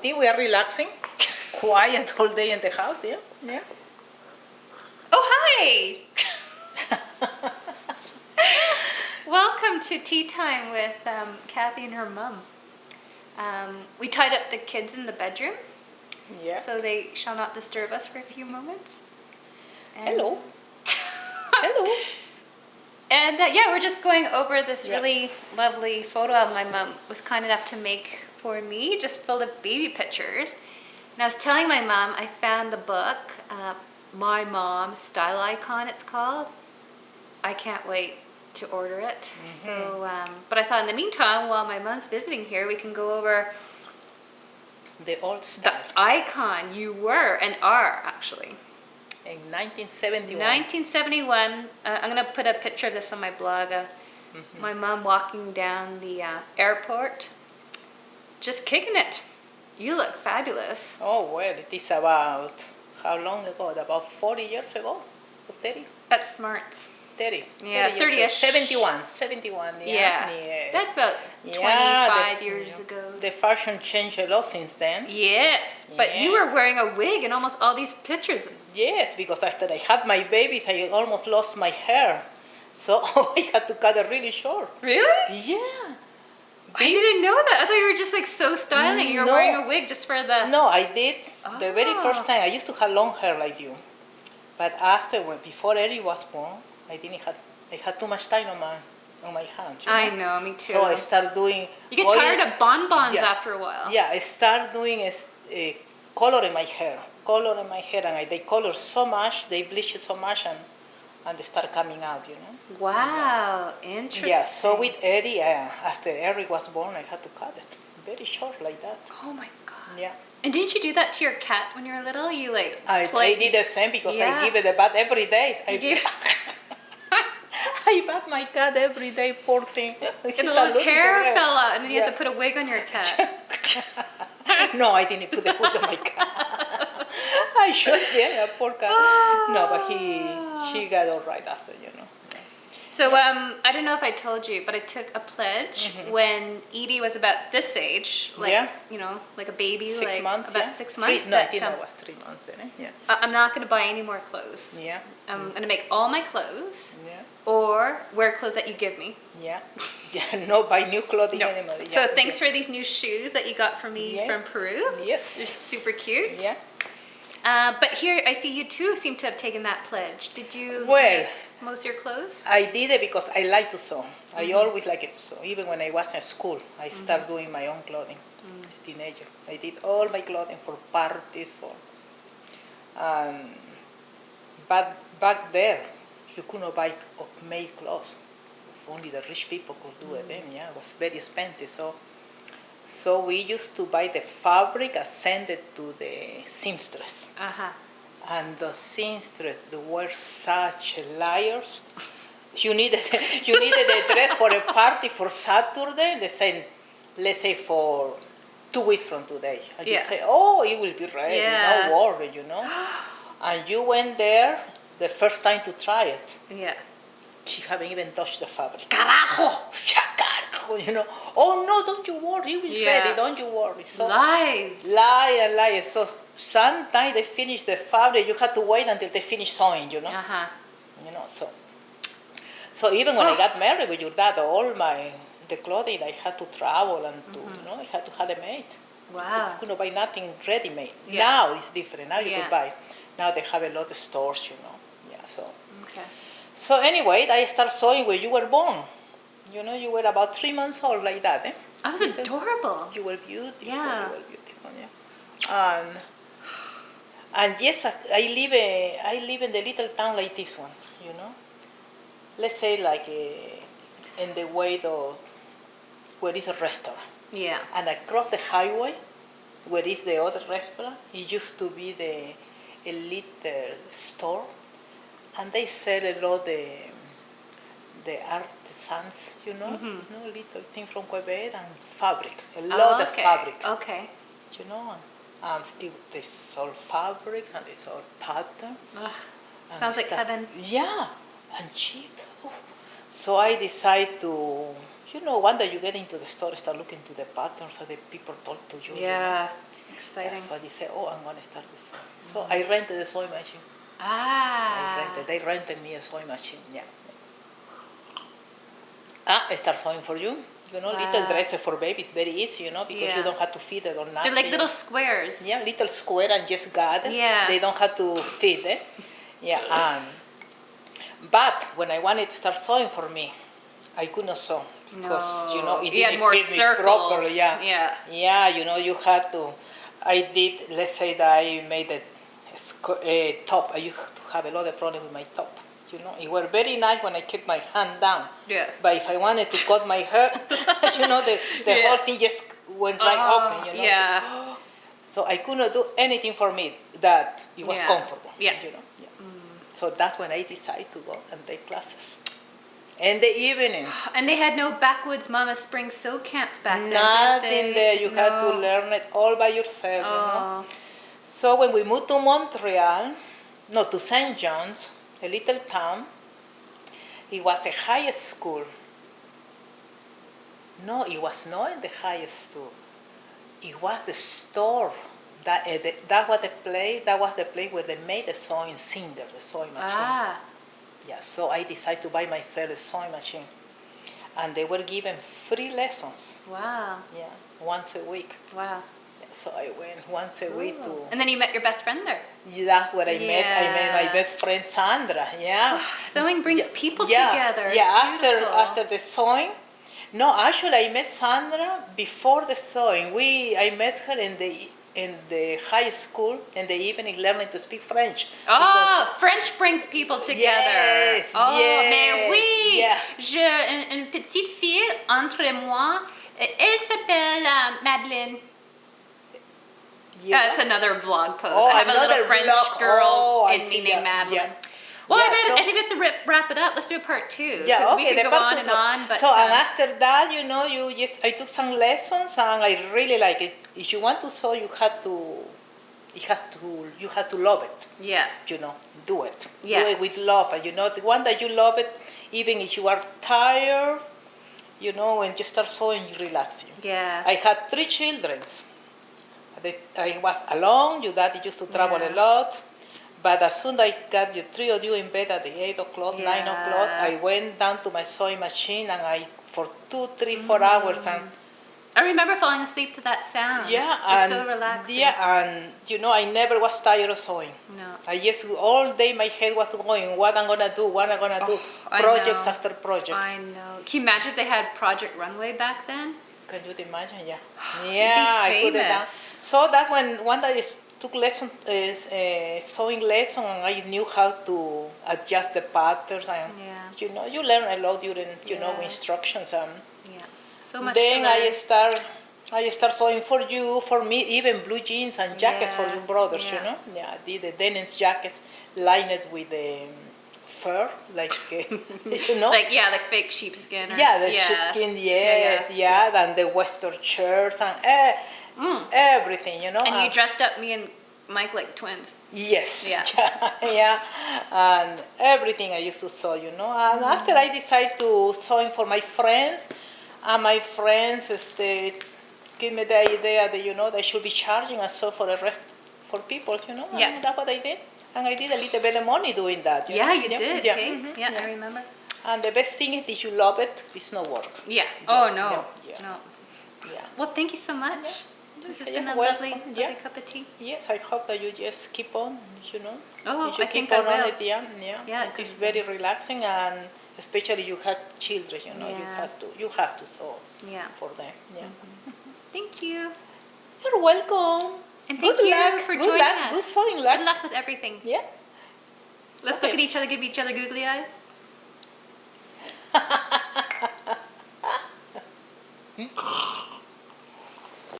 tea. We are relaxing. Quiet all day in the house. Yeah. Yeah. Oh, hi! Welcome to tea time with Kathy and her mom. We tied up the kids in the bedroom, so they shall not disturb us for a few moments. And Hello. Hello. And we're just going over this really lovely photo album my mom was kind enough to make for me, just full of baby pictures. And I was telling my mom I found the book, My Mom Style Icon it's called. I can't wait to order it. So, but I thought in the meantime, while my mom's visiting here, we can go over the old style. The icon you were and are actually. In 1971. 1971. I'm going to put a picture of this on my blog. My mom walking down the airport, just kicking it. You look fabulous. Oh, well, it is about, how long ago? About 40 years ago? 30? That's smart. 30. Yeah, 30-ish. 71, yeah. Yes. That's about 25 years ago. The fashion changed a lot since then. Yes, but you were wearing a wig in almost all these pictures. Yes, because after I had my babies, I almost lost my hair. So I had to cut it really short. Really? Yeah. I didn't know that. I thought you were just like so styling. You were wearing a wig just for the... No, I did. The very first time, I used to have long hair like you. But before Eric was born, I had too much time on my hands. I know, me too. So I started doing... You get tired of bonbons after a while. Yeah, I started doing color in my hair. And they color so much, they bleach it so much, and they start coming out, Wow, interesting. Yeah, so with Eddie, after Eric was born, I had to cut it. Very short like that. Oh my God. Yeah. And didn't you do that to your cat when you were little? You like I did the same because I give it a bath every day. I bath my cat every day, poor thing. And all his hair fell out, and then you had to put a wig on your cat. No, I didn't put a wig on my cat. I should, poor cat. No, but she got all right after, So I don't know if I told you, but I took a pledge when Edie was about this age, like like a baby, 6 months, about 6 months. I think I was 3 months then. Yeah. I'm not going to buy any more clothes. Yeah. I'm going to make all my clothes. Yeah. Or wear clothes that you give me. Yeah. Yeah. No, buy new clothing anymore. Yeah. So thanks for these new shoes that you got from me from Peru. Yes. They're super cute. Yeah. But here I see you too seem to have taken that pledge. Did you? Well, most of your clothes? I did it because I like to sew. I always liked to sew. Even when I was in school, I started doing my own clothing. As a teenager, I did all my clothing for parties, but back there, you couldn't buy made clothes. Only the rich people could do it. Then, it was very expensive. So we used to buy the fabric and send it to the seamstress. And the seamstress, they were such liars. You needed a dress for a party for Saturday. They said, let's say for 2 weeks from today. And you say, oh, it will be ready. No worry, And you went there the first time to try it. Yeah. She haven't even touched the fabric. Carajo! Oh no, don't you worry, it will be ready, don't you worry. So, lies. So sometimes they finish the fabric, you have to wait until they finish sewing, So even when I got married with your dad, all the clothing I had to travel and I had to have it made. Wow. You couldn't buy nothing ready-made. Now it's different. Now you could buy. Now they have a lot of stores, Yeah, so. Okay. So anyway, I started sewing when you were born. You were about 3 months old, like that, I was adorable. You were beautiful. Yeah. You were beautiful, yeah. And yes, I live in the little town like this one, Let's say like in the way where is a restaurant. Yeah. And across the highway, where is the other restaurant, it used to be a little store, and they sell a lot the artisans, little thing from Quebec and fabric, a lot of fabric. Okay. They sold fabrics and they sold pattern. Sounds like heaven. Yeah, and cheap. Oh. So I decided to, one day you get into the store, start looking to the patterns that the people told to you. Yeah. Exciting. Yeah, so I decided, oh, I'm gonna start to sew. So I rented a sewing machine. Ah. They rented me a sewing machine. Yeah. I start sewing for you. Little Wow. dresses for babies, very easy, because you Yeah. don't have to feed it or nothing. They're like little squares. Yeah, little square and just gather. Yeah. They don't have to feed it. Yeah. But when I wanted to start sewing for me, I could not sew because No. it You had didn't more fit me circles. properly. Yeah. Yeah. Yeah, you had to. I did. Let's say that I made a top. I used to have a lot of problems with my top. It was very nice when I kept my hand down. Yeah. But if I wanted to cut my hair, the Yeah. whole thing just went right open. Yeah. So I could not do anything for me that it was Yeah. comfortable. Yeah. Yeah. So that's when I decided to go and take classes. In the evenings. And they had no backwoods Mama Spring sew camps back then, Nothing did they? there. You had to No. learn it all by yourself. Oh. So when we moved to Montreal, no, to St. John's, a little town, it was a high school. No, it was not the high school. It was the store. That was the place. That was the place where they made the sewing cinder, the sewing machine. Ah. Yeah. So I decided to buy myself a sewing machine, and they were given free lessons. Wow. Yeah, once a week. Wow. Yeah, so I went once a week to. And then you met your best friend there. That's where I met. I met my best friend Sandra. Yeah. Sewing brings people yeah, together. Yeah. It's beautiful. After the sewing. No, actually, I met Sandra before the sewing. I met her in the high school in the evening learning to speak French. Oh, French brings people together. Yes, Oh, yes, mais oui. yeah. Une petite fille entre moi. Elle s'appelle Madeleine. Yeah. That's another blog post. Oh, I have a another little French blog. girl I in me see, named yeah, Madeline. yeah. Well, Yeah, I think we have to wrap it up. Let's do a part 2. Yeah, okay. We could go on and on. But, and after that, I took some lessons and I really like it. If you want to sew, you have to love it. Yeah. Do it. Yeah. Do it with love. And the one that you love it, even if you are tired, when you start sewing, you relax. Yeah. I had 3 children. I was alone. Your daddy used to travel a lot. But as soon as I got the 3 of you in bed at the 8 o'clock, 9 o'clock, I went down to my sewing machine and for 2, 3, 4 hours. And I remember falling asleep to that sound. yeah, It's so relaxing. Yeah, and I never was tired of sewing. No. I just all day my head was going, what I'm gonna do, projects after projects. I know. Can you imagine if they had Project Runway back then? Can you imagine? Yeah. Yeah, I could have done. famous. So that's when one day I took sewing lesson, and I knew how to adjust the patterns, and you learn a lot during instructions. Yeah. So much. Then I start sewing for me, even blue jeans and jackets for your brothers. Yeah. I did the denim jackets lined with fur, like like fake sheepskin. Yeah, the sheepskin, and the western shirts and everything, And you dressed up me and Mike like twins. Yes. Yeah. Yeah, and everything I used to sew, And after I decided to sewing for my friends, and my friends give me the idea that they should be charging and so for the rest for people, Yeah. And that's what I did. And I did a little bit of money doing that. You did. Yeah. Okay? Mm-hmm. Yeah, I remember. And the best thing is if you love it, it's no work. Yeah. Oh no. Yeah. No. Yeah. Well, thank you so much. Yeah. This has been a lovely cup of tea. Yes, I hope that you just keep on, Oh, if you I keep think I on will. it, Yeah, it is very relaxing, and especially you have children, Yeah. you have to sew Yeah. for them. Yeah. Thank you. You're welcome. And thank Good you luck. for Good joining luck. us. Good sewing luck. Good luck with everything. Yeah. Let's look at each other, give each other googly eyes.